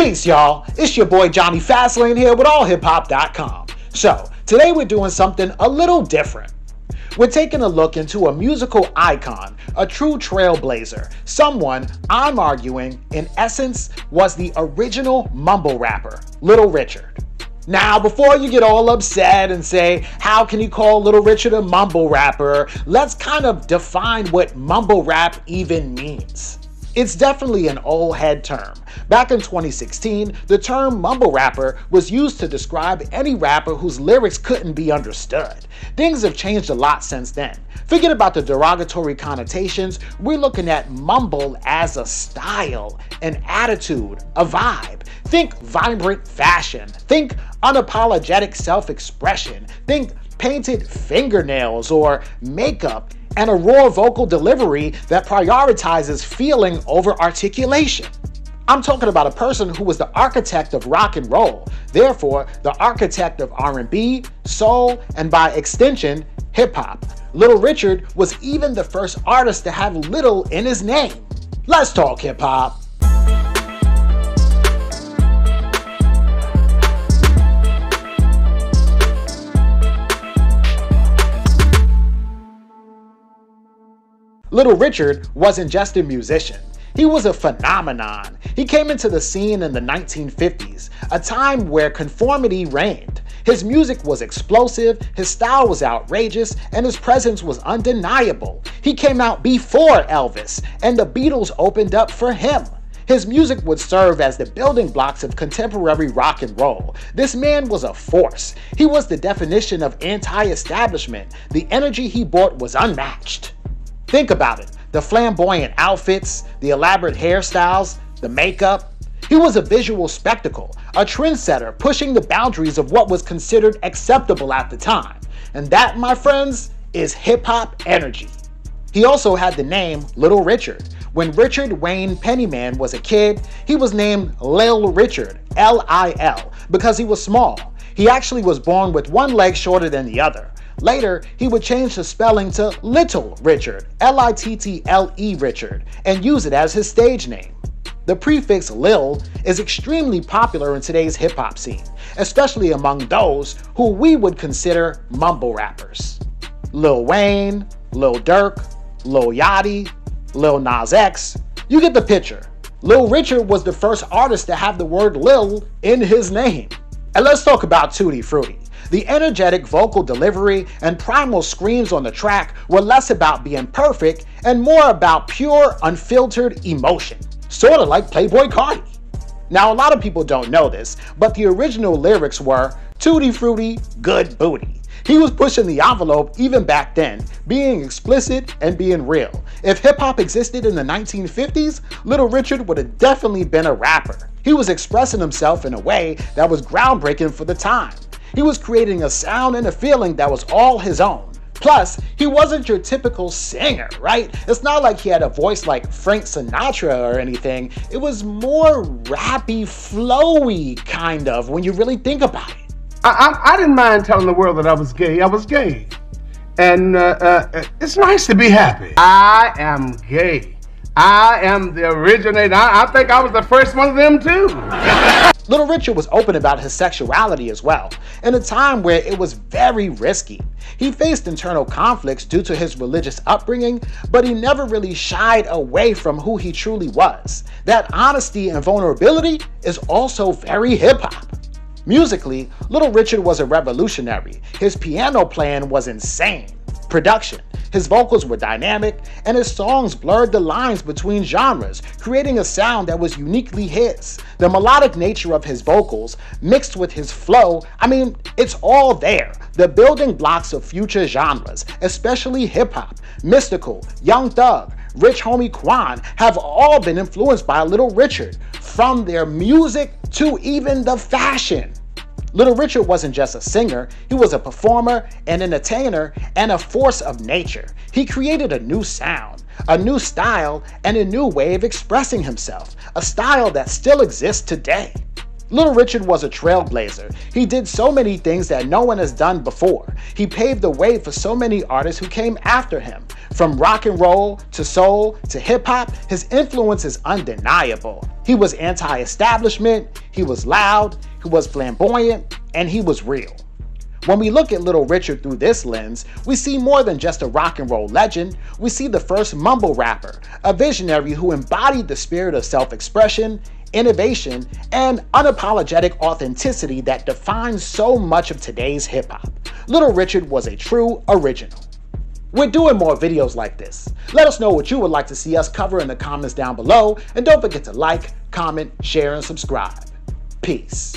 Peace, y'all. It's your boy Jonny Fastlane here with allhiphop.com. So, today we're doing something a little different. We're taking a look into a musical icon, a true trailblazer, someone I'm arguing, in essence, was the original mumble rapper, Little Richard. Now, before you get all upset and say, how can you call Little Richard a mumble rapper? Let's kind of define what mumble rap even means. It's definitely an old head term. Back in 2016, the term mumble rapper was used to describe any rapper whose lyrics couldn't be understood. Things have changed a lot since then. Forget about the derogatory connotations, we're looking at mumble as a style, an attitude, a vibe. Think vibrant fashion, think unapologetic self-expression, think painted fingernails or makeup, and a raw vocal delivery that prioritizes feeling over articulation. I'm talking about a person who was the architect of rock and roll, therefore the architect of R&B, soul, and by extension, hip-hop. Little Richard was even the first artist to have little in his name. Let's talk hip-hop. Little Richard wasn't just a musician. He was a phenomenon. He came into the scene in the 1950s, a time where conformity reigned. His music was explosive, his style was outrageous, and his presence was undeniable. He came out before Elvis, and the Beatles opened up for him. His music would serve as the building blocks of contemporary rock and roll. This man was a force. He was the definition of anti-establishment. The energy he brought was unmatched. Think about it, the flamboyant outfits, the elaborate hairstyles, the makeup. He was a visual spectacle, a trendsetter pushing the boundaries of what was considered acceptable at the time. And that, my friends, is hip-hop energy. He also had the name Little Richard. When Richard Wayne Pennyman was a kid, he was named Lil Richard, L-I-L, because he was small. He actually was born with one leg shorter than the other. Later, he would change the spelling to Little Richard, L-I-T-T-L-E Richard, and use it as his stage name. The prefix Lil is extremely popular in today's hip-hop scene, especially among those who we would consider mumble rappers. Lil Wayne, Lil Durk, Lil Yachty, Lil Nas X, you get the picture. Lil Richard was the first artist to have the word Lil in his name. And let's talk about Tutti Frutti. The energetic vocal delivery and primal screams on the track were less about being perfect and more about pure, unfiltered emotion. Sorta like Playboy Cardi. Now, a lot of people don't know this, but the original lyrics were, Tutti Frutti, good booty. He was pushing the envelope even back then, being explicit and being real. If hip-hop existed in the 1950s, Little Richard would have definitely been a rapper. He was expressing himself in a way that was groundbreaking for the time. He was creating a sound and a feeling that was all his own. Plus, he wasn't your typical singer, right? It's not like he had a voice like Frank Sinatra or anything. It was more rappy, flowy, kind of, when you really think about it. I didn't mind telling the world that I was gay. I was gay. And it's nice to be happy. I am gay. I am the originator. I think I was the first one of them too. Little Richard was open about his sexuality as well, in a time where it was very risky. He faced internal conflicts due to his religious upbringing, but he never really shied away from who he truly was. That honesty and vulnerability is also very hip-hop. Musically, Little Richard was a revolutionary. His piano playing was insane. Production. His vocals were dynamic, and his songs blurred the lines between genres, creating a sound that was uniquely his. The melodic nature of his vocals, mixed with his flow, it's all there. The building blocks of future genres, especially hip-hop, mystical, Young Thug, Rich Homie Quan, have all been influenced by Little Richard, from their music to even the fashion. Little Richard wasn't just a singer, he was a performer, an entertainer, and a force of nature. He created a new sound, a new style, and a new way of expressing himself, a style that still exists today. Little Richard was a trailblazer. He did so many things that no one has done before. He paved the way for so many artists who came after him. From rock and roll, to soul, to hip hop, his influence is undeniable. He was anti-establishment, he was loud, he was flamboyant, and he was real. When we look at Little Richard through this lens, we see more than just a rock and roll legend. We see the first mumble rapper, a visionary who embodied the spirit of self-expression, innovation, and unapologetic authenticity that defines so much of today's hip-hop. Little Richard was a true original. We're doing more videos like this. Let us know what you would like to see us cover in the comments down below, and don't forget to like, comment, share, and subscribe. Peace.